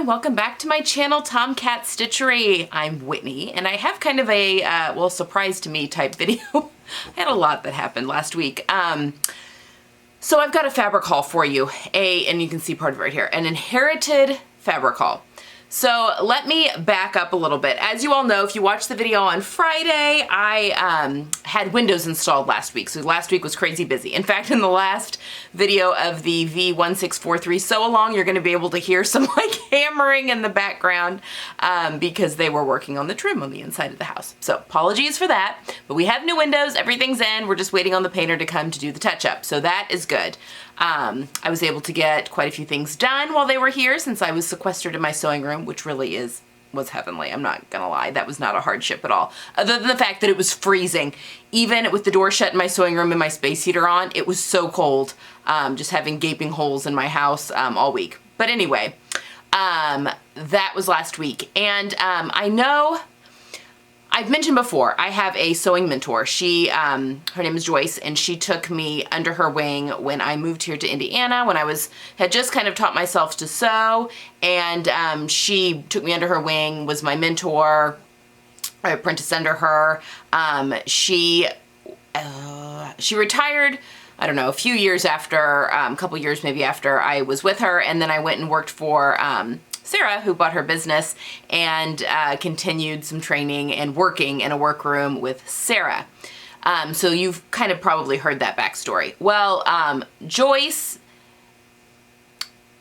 everyone, welcome back to my channel, Tomcat Stitchery. I'm Whitney, and I have kind of a, well, surprise to me type video. I had a lot that happened last week. So I've got a fabric haul for you, and you can see part of it right here, an inherited fabric haul. So let me back up a little bit. As you all know, if you watched the video on Friday, I had windows installed last week. So last week was crazy busy. In fact, in the last video of the V1643 sew along, you're gonna be able to hear some like hammering in the background because they were working on the trim on the inside of the house. So apologies for that, but we have new windows, everything's in. We're just waiting on the painter to come to do the touch up. So that is good. I was able to get quite a few things done while they were here since I was sequestered in my sewing room, which really was heavenly. I'm not gonna lie, that was not a hardship at all. Other than the fact that it was freezing. Even with the door shut in my sewing room and my space heater on, it was so cold, just having gaping holes in my house all week. But anyway, that was last week. And I know I've mentioned before, I have a sewing mentor. She, her name is Joyce, and she took me under her wing when I moved here to Indiana, when I had just kind of taught myself to sew, and she took me under her wing, was my mentor. I apprenticed under her. She retired, I don't know, a few years after, a couple years maybe after I was with her, and then I went and worked for Sarah, who bought her business, and continued some training and working in a workroom with Sarah. So you've kind of probably heard that backstory. Well, Joyce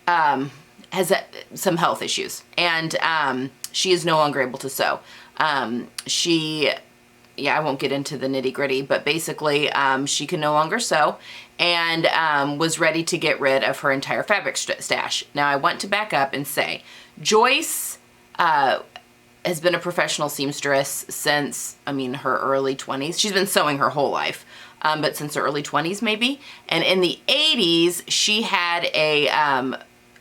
has some health issues, and she is no longer able to sew. Yeah, I won't get into the nitty gritty, but basically she can no longer sew and was ready to get rid of her entire fabric stash. Now I want to back up and say, Joyce has been a professional seamstress since, her early 20s. She's been sewing her whole life, but since her early 20s maybe. And in the 80s, she had a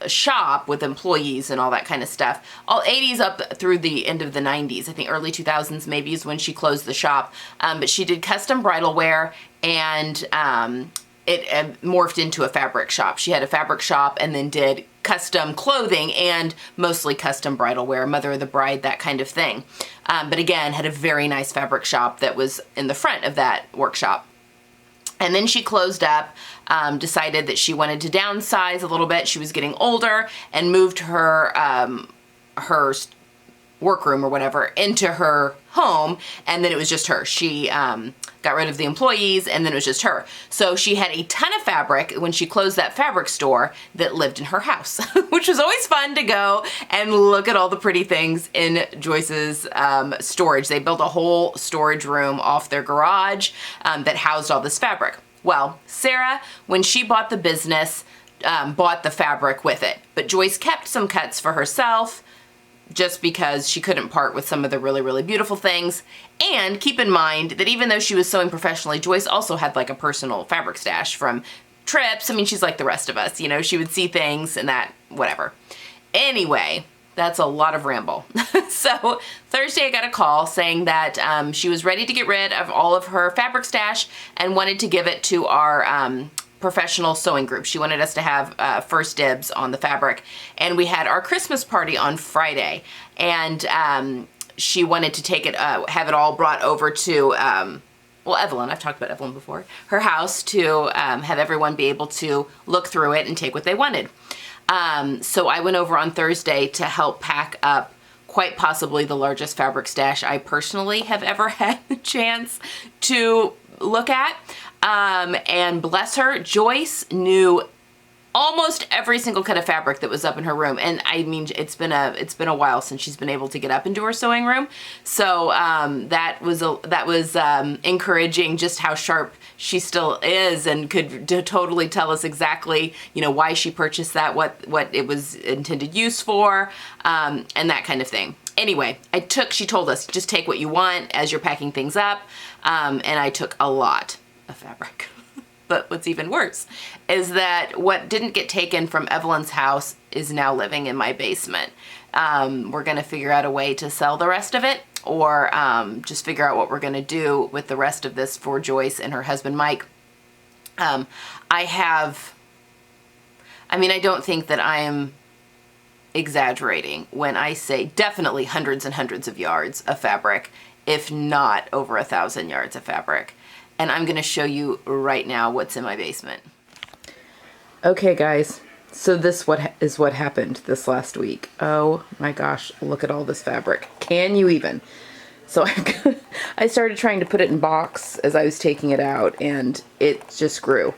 shop with employees and all that kind of stuff. All 80s up through the end of the 90s. I think early 2000s maybe is when she closed the shop. But she did custom bridal wear, and it morphed into a fabric shop. She had a fabric shop and then did custom clothing and mostly custom bridal wear, mother of the bride, that kind of thing. But again, had a very nice fabric shop that was in the front of that workshop. And then she closed up, decided that she wanted to downsize a little bit. She was getting older, and moved her her workroom or whatever into her home, and then it was just her. She got rid of the employees, and then it was just her. So she had a ton of fabric when she closed that fabric store that lived in her house, which was always fun to go and look at all the pretty things in Joyce's storage. They built a whole storage room off their garage that housed all this fabric. Well, Sarah, when she bought the business, bought the fabric with it, but Joyce kept some cuts for herself, just because she couldn't part with some of the really, really beautiful things. And keep in mind that even though she was sewing professionally, Joyce also had like a personal fabric stash from trips. She's like the rest of us, she would see things and that, whatever. Anyway, that's a lot of ramble. So Thursday I got a call saying that she was ready to get rid of all of her fabric stash and wanted to give it to our professional sewing group. She wanted us to have first dibs on the fabric, and we had our Christmas party on Friday, and she wanted to take it, have it all brought over to, well, Evelyn, I've talked about Evelyn before, her house, to have everyone be able to look through it and take what they wanted. So I went over on Thursday to help pack up quite possibly the largest fabric stash I personally have ever had the chance to look at. And bless her, Joyce knew almost every single cut of fabric that was up in her room. And it's been a while since she's been able to get up into her sewing room. So that was encouraging, just how sharp she still is, and could totally tell us exactly, why she purchased that, what it was intended use for, and that kind of thing. Anyway, she told us, just take what you want as you're packing things up, and I took a lot of fabric. But what's even worse is that what didn't get taken from Evelyn's house is now living in my basement. We're gonna figure out a way to sell the rest of it, or just figure out what we're gonna do with the rest of this for Joyce and her husband Mike. I don't think that I am exaggerating when I say definitely hundreds and hundreds of yards of fabric, if not over 1,000 yards of fabric. And I'm gonna show you right now what's in my basement. Okay guys, so this is what happened this last week. Oh my gosh, look at all this fabric. Can you even? So I started trying to put it in box as I was taking it out, and it just grew.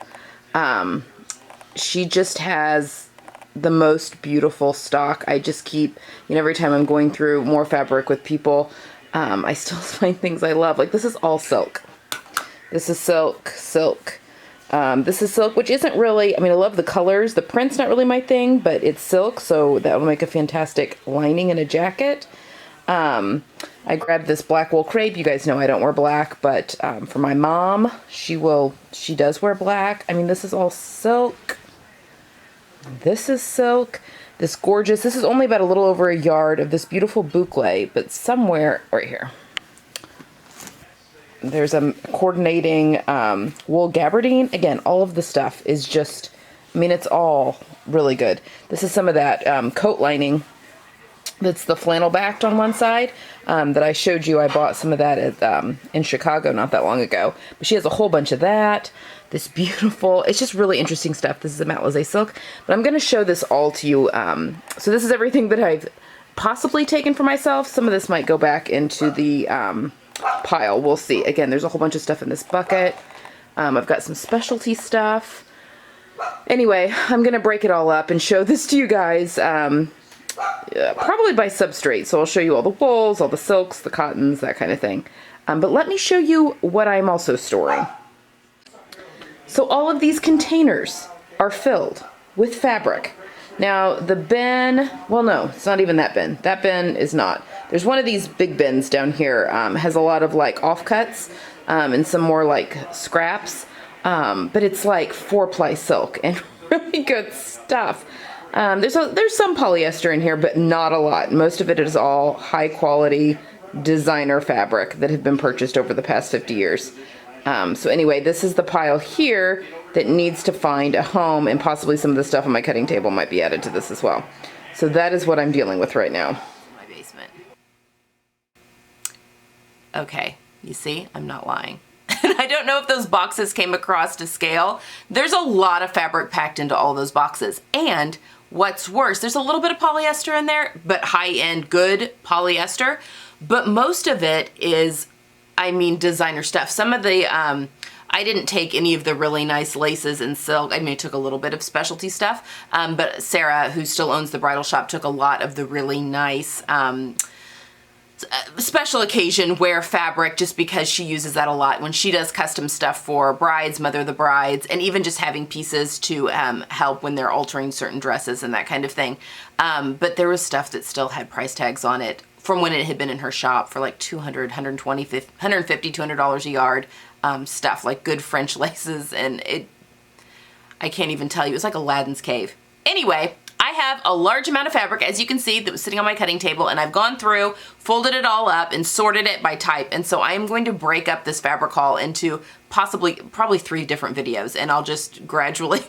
She just has the most beautiful stock. I just keep, every time I'm going through more fabric with people, I still find things I love. Like, this is all silk. This is silk. This is silk, which isn't really, I love the colors. The print's not really my thing, but it's silk, so that will make a fantastic lining in a jacket. I grabbed this black wool crepe. You guys know I don't wear black, but for my mom, she does wear black. This is all silk. This is silk. This gorgeous, this is only about a little over a yard of this beautiful boucle, but somewhere right here, there's a coordinating wool gabardine. Again, all of the stuff is just, it's all really good. This is some of that coat lining that's the flannel backed on one side that I showed you. I bought some of that at, in Chicago not that long ago. But she has a whole bunch of that. This beautiful, it's just really interesting stuff. This is a Matelassé silk. But I'm going to show this all to you. So this is everything that I've possibly taken for myself. Some of this might go back into the pile. We'll see. Again, there's a whole bunch of stuff in this bucket. I've got some specialty stuff. Anyway, I'm going to break it all up and show this to you guys. Probably by substrate, so I'll show you all the wools, all the silks, the cottons, that kind of thing. But let me show you what I'm also storing. So all of these containers are filled with fabric. Now the bin, well no, it's not even that bin. That bin is not. There's one of these big bins down here, has a lot of like offcuts and some more like scraps, but it's like 4-ply silk and really good stuff. There's some polyester in here, but not a lot. Most of it is all high quality designer fabric that have been purchased over the past 50 years. So anyway, this is the pile here that needs to find a home, and possibly some of the stuff on my cutting table might be added to this as well. So that is what I'm dealing with right now. My basement. Okay, you see, I'm not lying. I don't know if those boxes came across to scale. There's a lot of fabric packed into all those boxes. And what's worse, there's a little bit of polyester in there, but high-end good polyester. But most of it is, designer stuff. Some of the, I didn't take any of the really nice laces and silk. I took a little bit of specialty stuff. But Sarah, who still owns the bridal shop, took a lot of the really nice, special occasion wear fabric, just because she uses that a lot when she does custom stuff for brides, mother the brides, and even just having pieces to help when they're altering certain dresses and that kind of thing. But there was stuff that still had price tags on it from when it had been in her shop for like $200, $120, $150, $200 a yard. Stuff like good French laces, and I can't even tell you, it was like Aladdin's cave. Anyway, I have a large amount of fabric, as you can see, that was sitting on my cutting table, and I've gone through, folded it all up, and sorted it by type. And so I am going to break up this fabric haul into probably 3 different videos, and I'll just gradually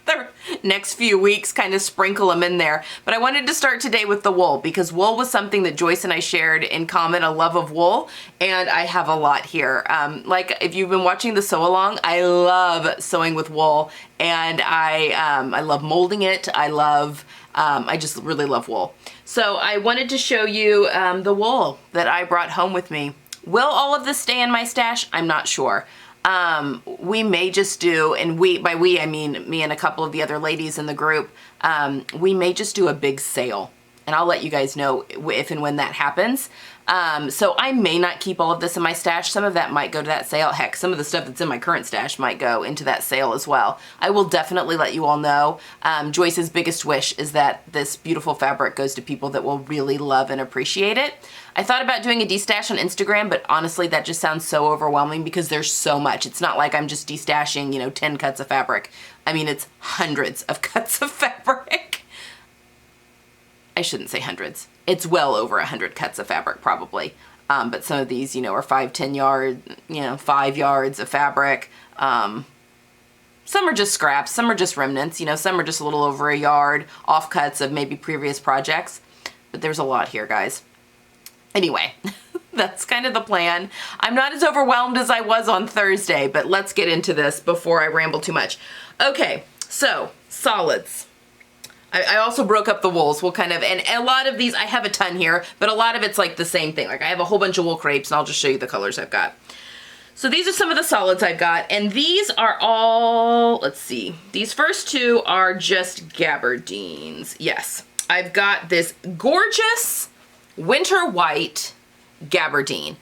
the next few weeks kind of sprinkle them in there. But I wanted to start today with the wool, because wool was something that Joyce and I shared in common, a love of wool, and I have a lot here. Like if you've been watching the sew along, I love sewing with wool, and I love molding it. I just really love wool. So I wanted to show you the wool that I brought home with me. Will all of this stay in my stash? I'm not sure. We may just do, and by we I mean me and a couple of the other ladies in the group, we may just do a big sale, and I'll let you guys know if and when that happens. So I may not keep all of this in my stash. Some of that might go to that sale. Heck, some of the stuff that's in my current stash might go into that sale as well. I will definitely let you all know. Joyce's biggest wish is that this beautiful fabric goes to people that will really love and appreciate it. I thought about doing a destash on Instagram, but honestly, that just sounds so overwhelming because there's so much. It's not like I'm just destashing, 10 cuts of fabric. It's hundreds of cuts of fabric. I shouldn't say hundreds. It's well over 100 cuts of fabric probably. But some of these, are 5, 10 yards, 5 yards of fabric. Some are just scraps, some are just remnants, you know, some are just a little over a yard, offcuts of maybe previous projects. But there's a lot here, guys. Anyway, that's kind of the plan. I'm not as overwhelmed as I was on Thursday, but let's get into this before I ramble too much. Okay, so solids. I also broke up the wools. We'll kind of, and a lot of these, I have a ton here, but a lot of it's like the same thing. Like I have a whole bunch of wool crepes, and I'll just show you the colors I've got. So these are some of the solids I've got, and these are all, let's see, these first two are just gabardines. Yes, I've got this gorgeous winter white gabardine.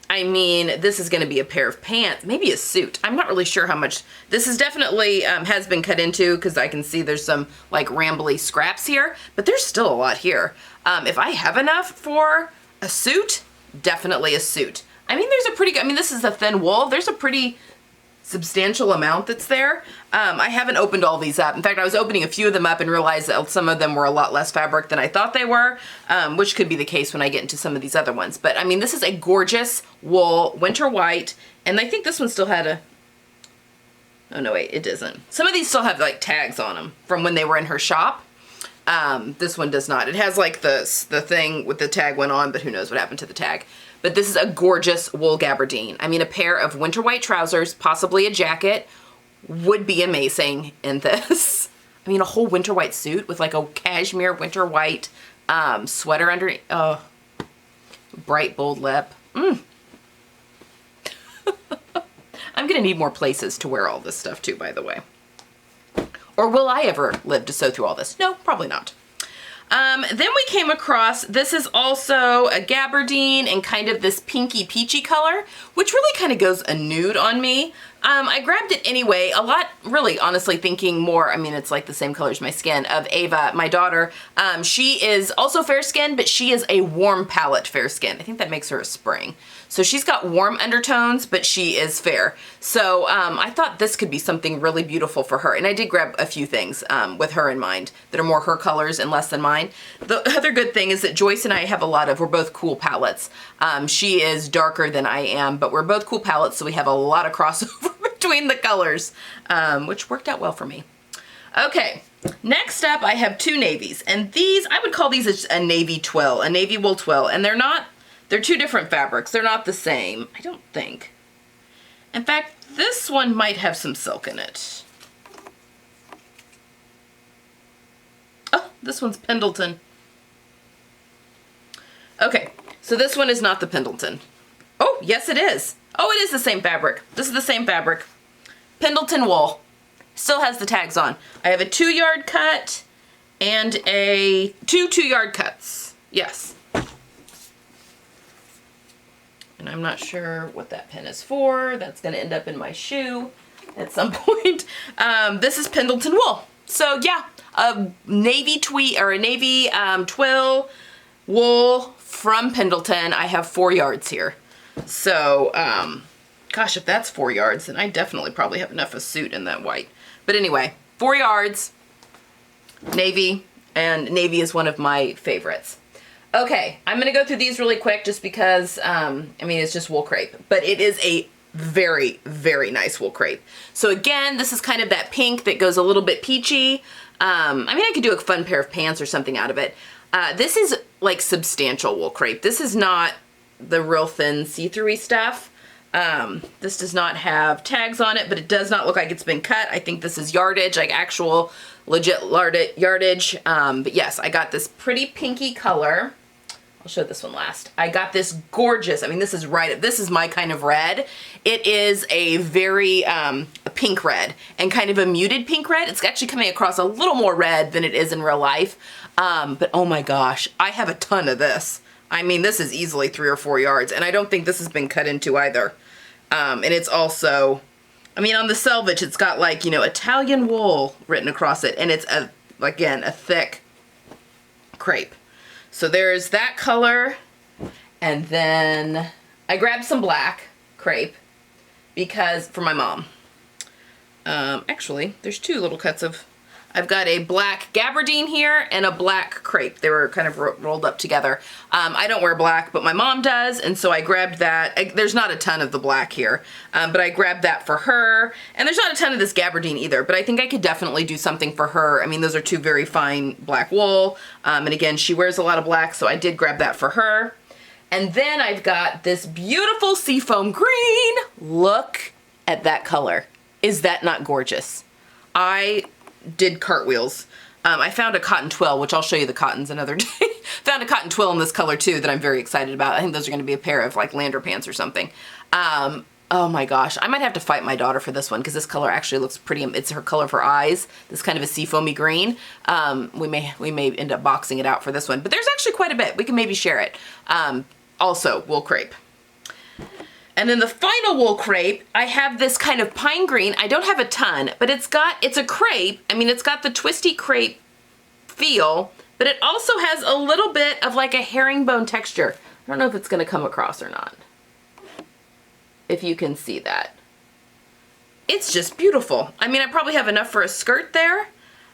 I mean, this is going to be a pair of pants, maybe a suit. I'm not really sure how much. This is definitely has been cut into, because I can see there's some like rambly scraps here, but there's still a lot here. If I have enough for a suit, definitely a suit. I mean, there's a pretty, I mean, this is a thin wool. There's a pretty substantial amount that's there. I haven't opened all these up. In fact, I was opening a few of them up and realized that some of them were a lot less fabric than I thought they were, which could be the case when I get into some of these other ones. But I mean, this is a gorgeous wool, winter white, and I think this one still had a, oh no, wait, it doesn't. Some of these still have like tags on them from when they were in her shop. This one does not. It has like the thing with the tag went on, but who knows what happened to the tag. But this is a gorgeous wool gabardine. I mean, a pair of winter white trousers, possibly a jacket, would be amazing in this. I mean, a whole winter white suit with like a cashmere winter white sweater under. Oh, bright, bold lip. I'm gonna need more places to wear all this stuff too, by the way. Or will I ever live to sew through all this? No, probably not. Then we came across, this is also a gabardine and kind of this pinky peachy color, which really kind of goes a nude on me. I grabbed it anyway, a lot, really, honestly, thinking more, I mean, it's like the same color as my skin, of Ava, my daughter. She is also fair skinned, but she is a warm palette fair skin. I think that makes her a spring. So she's got warm undertones, but she is fair. So I thought this could be something really beautiful for her. And I did grab a few things with her in mind that are more her colors and less than mine. The other good thing is that Joyce and I have a lot of, we're both cool palettes. She is darker than I am, but we're both cool palettes, so we have a lot of crossover between the colors, which worked out well for me. Okay, next up I have two navies, and these, I would call these a navy twill, a navy wool twill, and they're not, they're two different fabrics. They're not the same, I don't think. In fact, this one might have some silk in it. Oh, this one's Pendleton. Okay, so this one is not the Pendleton. Oh, yes it is. Oh, it is the same fabric. This is the same fabric. Pendleton wool. Still has the tags on. I have a 2-yard cut and two 2-yard cuts. Yes. And I'm not sure what that pin is for. That's going to end up in my shoe at some point. This is Pendleton wool. So yeah, a navy twill wool from Pendleton. I have 4 yards here. So, gosh, if that's 4 yards, then I definitely probably have enough of suit in that white. But anyway, 4 yards, navy, and navy is one of my favorites. Okay, I'm going to go through these really quick just because, I mean, it's just wool crepe. But it is a very, very nice wool crepe. So again, this is kind of that pink that goes a little bit peachy. I mean, I could do a fun pair of pants or something out of it. This is like substantial wool crepe. This is not the real thin see-through-y stuff. This does not have tags on it, but it does not look like it's been cut. I think this is yardage, like actual legit yardage. But yes, I got this pretty pinky color. I'll show this one last. I got this gorgeous, I mean, this is my kind of red. It is a very a pink red and kind of a muted pink red. It's actually coming across a little more red than it is in real life. But oh my gosh, I have a ton of this. I mean, this is easily 3 or 4 yards, and I don't think this has been cut into either. And it's also, I mean, on the selvage, it's got like, you know, Italian wool written across it, and it's, again, a thick crepe. So there's that color, and then I grabbed some black crepe because, for my mom. Actually, there's 2 little cuts of, I've got a black gabardine here and a black crepe. They were kind of rolled up together. I don't wear black, but my mom does, and so I grabbed that. There's not a ton of the black here, but I grabbed that for her. And there's not a ton of this gabardine either, but I think I could definitely do something for her. I mean, those are two very fine black wool, and again, she wears a lot of black, so I did grab that for her. And then I've got this beautiful seafoam green. Look at that color. Is that not gorgeous? I did cartwheels. I found a cotton twill, which I'll show you the cottons another day. Found a cotton twill in this color too that I'm very excited about. I think those are gonna be a pair of like Lander pants or something. Oh my gosh, I might have to fight my daughter for this one because this color actually looks pretty, it's her color for eyes, this kind of a seafoamy green. We may end up boxing it out for this one, but there's actually quite a bit. We can maybe share it. Also, wool crepe. And then the final wool crepe, I have this kind of pine green. I don't have a ton, but it's a crepe. I mean, it's got the twisty crepe feel, but it also has a little bit of like a herringbone texture. I don't know if it's gonna come across or not. If you can see that. It's just beautiful. I mean, I probably have enough for a skirt there,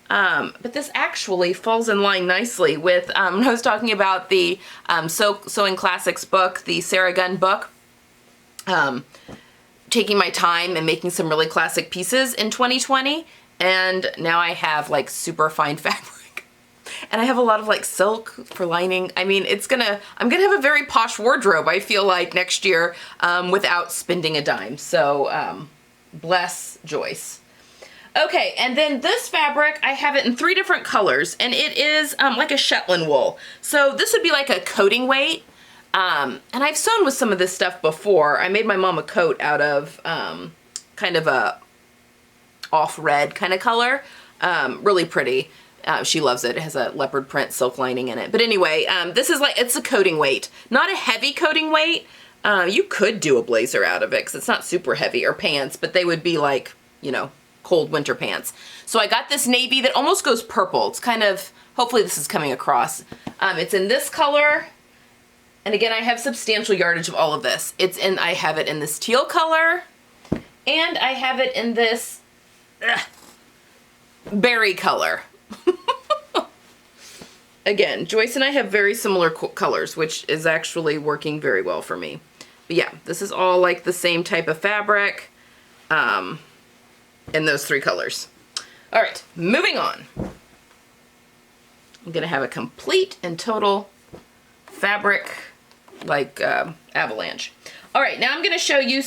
but this actually falls in line nicely with, when I was talking about the Sewing Classics book, the Sarah Gunn book, taking my time and making some really classic pieces in 2020, and now I have like super fine fabric and I have a lot of like silk for lining. I mean, I'm gonna have a very posh wardrobe, I feel like, next year without spending a dime. So bless Joyce. Okay, and then this fabric, I have it in 3 different colors, and it is like a Shetland wool. So this would be like a coating weight. And I've sewn with some of this stuff before. I made my mom a coat out of kind of a off red kind of color. Really pretty. She loves it. It has a leopard print silk lining in it. But anyway, this is like, it's a coating weight. Not a heavy coating weight. You could do a blazer out of it because it's not super heavy, or pants, but they would be like, you know, cold winter pants. So I got this navy that almost goes purple. It's kind of, hopefully this is coming across. It's in this color. And again, I have substantial yardage of all of this. I have it in this teal color, and I have it in this berry color. Again, Joyce and I have very similar colors, which is actually working very well for me. But yeah, this is all like the same type of fabric in those 3 colors. All right, moving on. I'm gonna have a complete and total fabric like avalanche. All right, now I'm gonna show you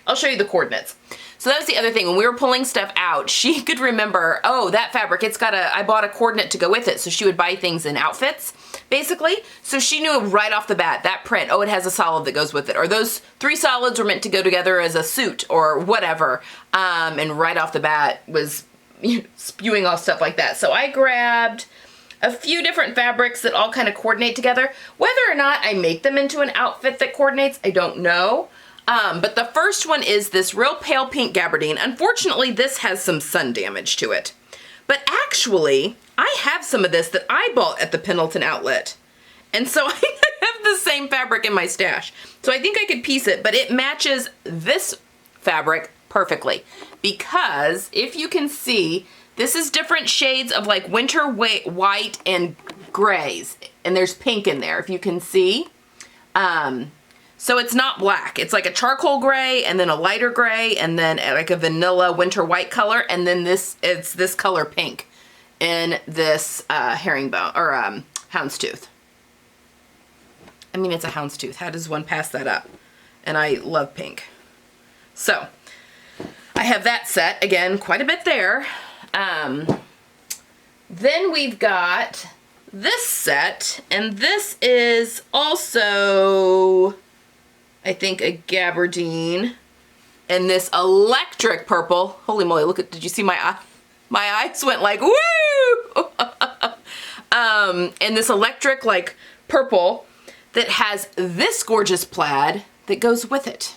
I'll show you the coordinates. So that was the other thing. When we were pulling stuff out, she could remember, oh, that fabric, I bought a coordinate to go with it. So she would buy things in outfits, basically. So she knew right off the bat, that print, oh, it has a solid that goes with it. Or those 3 solids were meant to go together as a suit or whatever. And right off the bat was spewing off stuff like that. So I grabbed a few different fabrics that all kind of coordinate together. Whether or not I make them into an outfit that coordinates, I don't know. But the first one is this real pale pink gabardine. Unfortunately, this has some sun damage to it. But actually, I have some of this that I bought at the Pendleton outlet. And so I have the same fabric in my stash. So I think I could piece it, but it matches this fabric perfectly. Because if you can see, this is different shades of like winter white and grays. And there's pink in there, if you can see. So it's not black. It's like a charcoal gray, and then a lighter gray, and then like a vanilla winter white color, and then it's this color pink in this herringbone, or houndstooth. I mean, it's a houndstooth. How does one pass that up? And I love pink. So I have that set, again, quite a bit there. Then we've got this set, and this is also, I think, a gabardine, and this electric purple. Holy moly, look at, did you see my eye? My eyes went like, woo! And this electric like purple that has this gorgeous plaid that goes with it.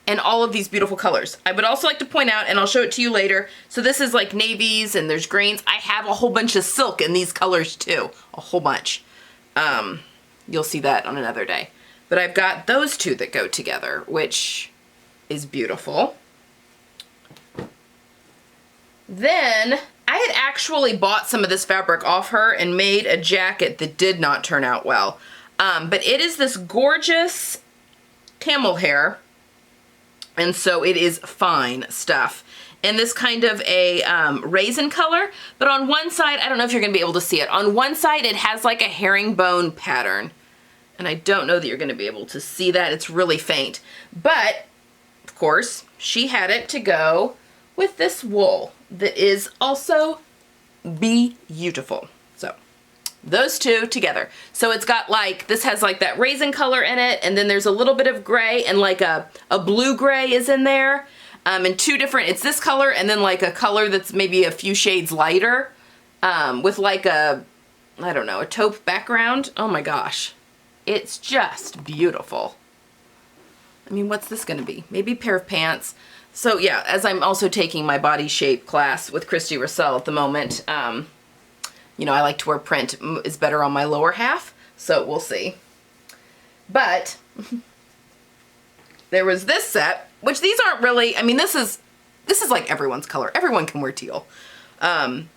And all of these beautiful colors. I would also like to point out, and I'll show it to you later, so this is like navies and there's greens. I have a whole bunch of silk in these colors too. A whole bunch. You'll see that on another day. But I've got those 2 that go together, which is beautiful. Then I had actually bought some of this fabric off her and made a jacket that did not turn out well. But it is this gorgeous camel hair, and so it is fine stuff. In this kind of a raisin color, but on one side, I don't know if you're gonna be able to see it. On one side, it has like a herringbone pattern. And I don't know that you're gonna be able to see that. It's really faint. But, of course, she had it to go with this wool that is also beautiful. So, those two together. So it's got like, this has like that raisin color in it, and then there's a little bit of gray, and like a blue gray is in there. And two different, it's this color and then like a color that's maybe a few shades lighter, with like a, I don't know, a taupe background. Oh my gosh. It's just beautiful. I mean, what's this gonna be? Maybe a pair of pants. So yeah, as I'm also taking my body shape class with Christy Russell at the moment, you know, I like to wear print is better on my lower half, so we'll see. But there was this set, which these aren't really, I mean, this is like everyone's color. Everyone can wear teal. But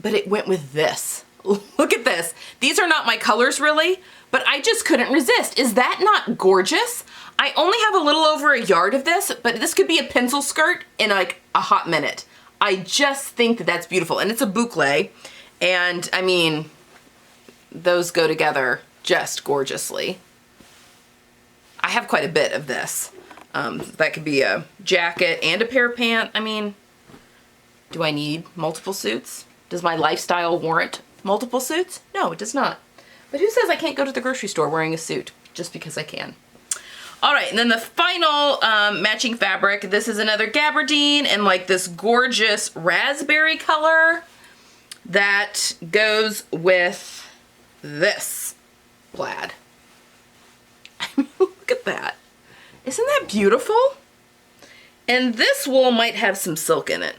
it went with this. Look at this. These are not my colors really, but I just couldn't resist. Is that not gorgeous? I only have a little over a yard of this, but this could be a pencil skirt in like a hot minute. I just think that that's beautiful. And it's a boucle. And I mean, those go together just gorgeously. I have quite a bit of this. That could be a jacket and a pair of pants. I mean, do I need multiple suits? Does my lifestyle warrant multiple suits? No, it does not. But who says I can't go to the grocery store wearing a suit just because I can? All right, and then the final matching fabric. This is another gabardine and like this gorgeous raspberry color that goes with this plaid. I mean, look at that. Isn't that beautiful? And this wool might have some silk in it.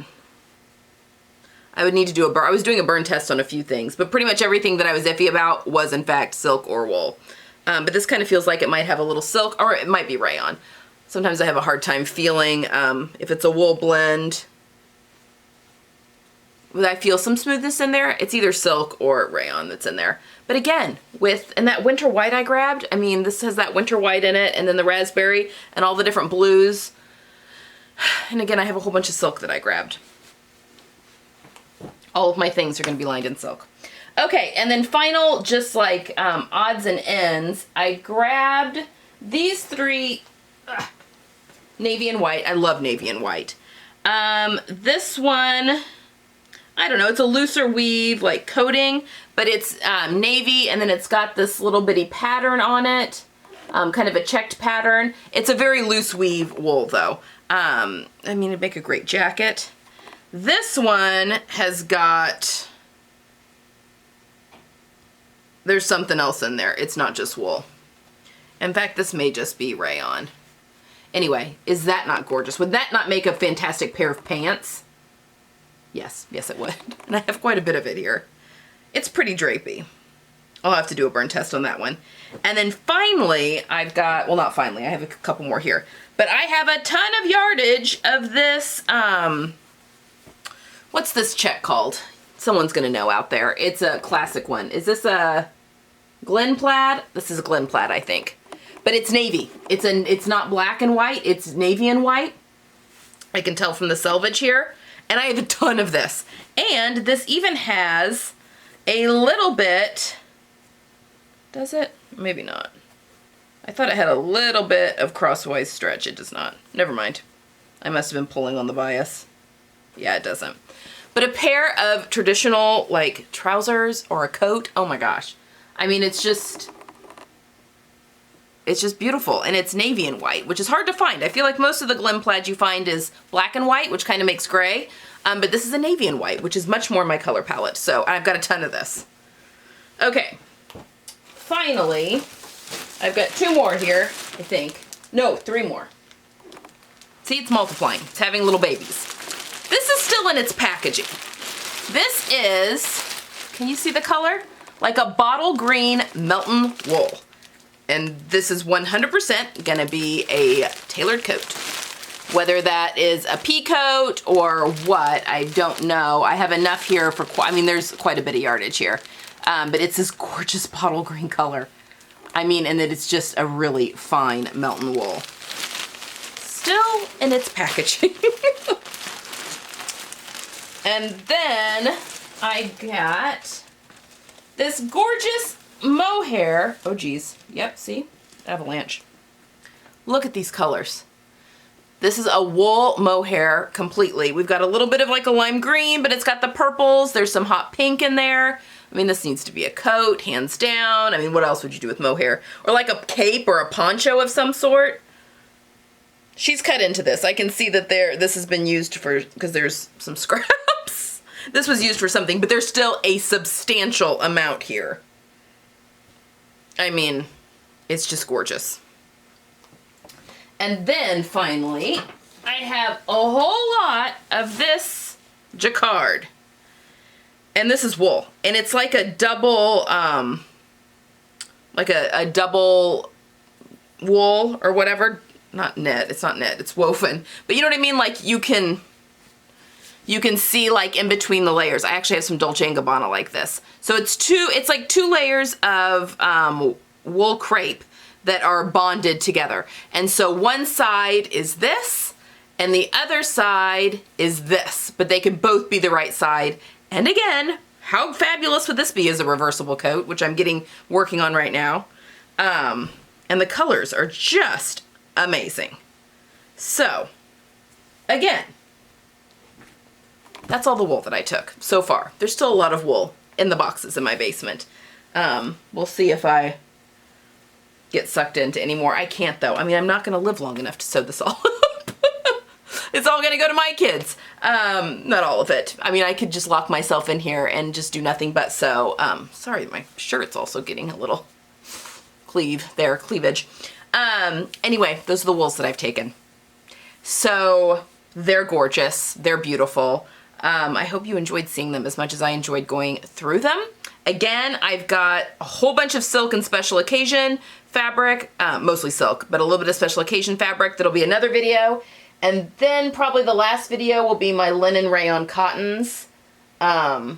I would need to do a burn. I was doing a burn test on a few things, but pretty much everything that I was iffy about was in fact silk or wool. But this kind of feels like it might have a little silk, or it might be rayon. Sometimes I have a hard time feeling if it's a wool blend. Would I feel some smoothness in there? It's either silk or rayon that's in there. But again, and that winter white I grabbed, I mean, this has that winter white in it, and then the raspberry, and all the different blues. And again, I have a whole bunch of silk that I grabbed. All of my things are going to be lined in silk. Okay, and then final, just like odds and ends, I grabbed these three, navy and white. I love navy and white. This one, I don't know, it's a looser weave, like coating, but it's navy, and then it's got this little bitty pattern on it, kind of a checked pattern. It's a very loose weave wool, though. I mean, it'd make a great jacket. This one has got, there's something else in there. It's not just wool. In fact, this may just be rayon. Anyway, is that not gorgeous? Would that not make a fantastic pair of pants? Yes, yes it would. And I have quite a bit of it here. It's pretty drapey. I'll have to do a burn test on that one. And then finally, I've got, well not finally, I have a couple more here. But I have a ton of yardage of this, what's this check called? Someone's gonna know out there. It's a classic one. Is this a Glen plaid? This is a Glen plaid, I think. But it's navy. It's not black and white, it's navy and white. I can tell from the selvage here. And I have a ton of this. And this even has a little bit, does it? Maybe not. I thought it had a little bit of crosswise stretch. It does not. Never mind. I must have been pulling on the bias. Yeah, it doesn't. But a pair of traditional, like, trousers or a coat, oh my gosh. I mean, it's just beautiful. And it's navy and white, which is hard to find. I feel like most of the Glen plaid you find is black and white, which kind of makes gray. But this is a navy and white, which is much more my color palette. So I've got a ton of this. Okay. Finally, I've got two more here, I think. No, three more. See, it's multiplying. It's having little babies. This is still in its packaging. This is, can you see the color? Like a bottle green Melton wool. And this is 100% gonna be a tailored coat. Whether that is a pea coat or what, I don't know. I have enough here for, I mean, there's quite a bit of yardage here. But it's this gorgeous bottle green color. I mean, and it's just a really fine Melton wool. Still in its packaging. And then I got this gorgeous mohair. Oh geez, yep, see? Avalanche. Look at these colors. This is a wool mohair completely. We've got a little bit of like a lime green, but it's got the purples. There's some hot pink in there. I mean, this needs to be a coat, hands down. I mean, what else would you do with mohair? Or like a cape or a poncho of some sort. She's cut into this. I can see that this has been used for, because there's some scraps. This was used for something, but there's still a substantial amount here. I mean, it's just gorgeous. And then finally, I have a whole lot of this jacquard. And this is wool. And it's like a double, like a double wool or whatever. Not net, it's not net, it's woven. But you know what I mean? Like you can see like in between the layers. I actually have some Dolce & Gabbana like this. So it's like 2 layers of wool crepe that are bonded together. And so one side is this and the other side is this, but they can both be the right side. And again, how fabulous would this be as a reversible coat, which I'm working on right now. And the colors are just amazing. So again, that's all the wool that I took so far. There's still a lot of wool in the boxes in my basement. We'll see if I get sucked into any more. I can't though. I mean, I'm not gonna live long enough to sew this all up. It's all gonna go to my kids. Not all of it. I mean, I could just lock myself in here and just do nothing but sew. Sorry, my shirt's also getting a little cleavage. Anyway, those are the wools that I've taken. So they're gorgeous. They're beautiful. I hope you enjoyed seeing them as much as I enjoyed going through them. Again, I've got a whole bunch of silk and special occasion fabric, mostly silk, but a little bit of special occasion fabric. That'll be another video. And then probably the last video will be my linen rayon cottons. I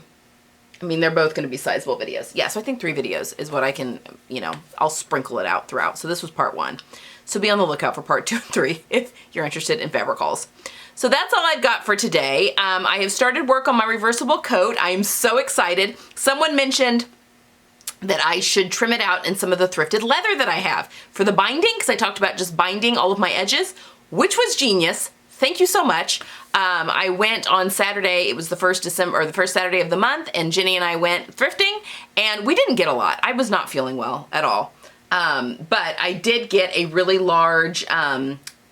mean, they're both going to be sizable videos. Yeah, so I think 3 videos is what I can, you know, I'll sprinkle it out throughout. So this was part 1. So be on the lookout for part 2 and 3 if you're interested in fabric hauls. So that's all I've got for today. I have started work on my reversible coat. I am so excited. Someone mentioned that I should trim it out in some of the thrifted leather that I have for the binding, because I talked about just binding all of my edges, which was genius. Thank you so much. I went on Saturday, it was the first Saturday of the month, and Jenny and I went thrifting, and we didn't get a lot. I was not feeling well at all. But I did get a really large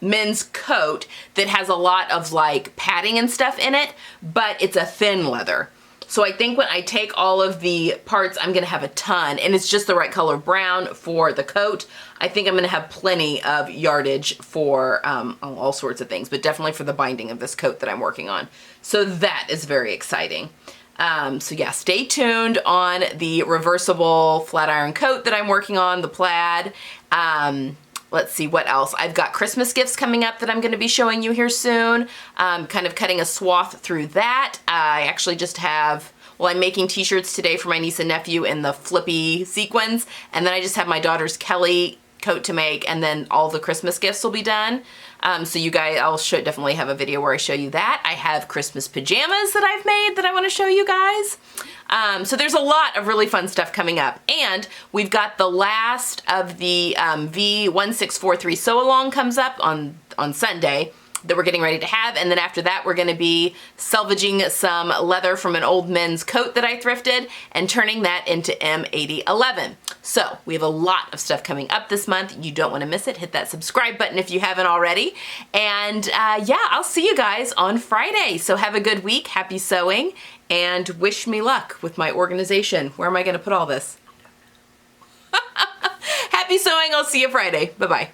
men's coat that has a lot of like padding and stuff in it, but it's a thin leather. So I think when I take all of the parts, I'm gonna have a ton, and it's just the right color brown for the coat. I think I'm gonna have plenty of yardage for all sorts of things, but definitely for the binding of this coat that I'm working on. So that is very exciting. So yeah, stay tuned on the reversible flat iron coat that I'm working on, the plaid. Let's see what else. I've got Christmas gifts coming up that I'm going to be showing you here soon. Kind of cutting a swath through that. I actually just have, well, I'm making t-shirts today for my niece and nephew in the flippy sequins. And then I just have my daughter's Kelly coat to make, and then all the Christmas gifts will be done. So you guys, I'll definitely have a video where I show you that. I have Christmas pajamas that I've made that I want to show you guys. So there's a lot of really fun stuff coming up. And we've got the last of the V1643 sew along comes up on Sunday that we're getting ready to have. And then after that, we're gonna be salvaging some leather from an old men's coat that I thrifted and turning that into M8011. So we have a lot of stuff coming up this month. You don't wanna miss it. Hit that subscribe button if you haven't already. And yeah, I'll see you guys on Friday. So have a good week, happy sewing, and wish me luck with my organization. Where am I gonna put all this? Happy sewing, I'll see you Friday. Bye-bye.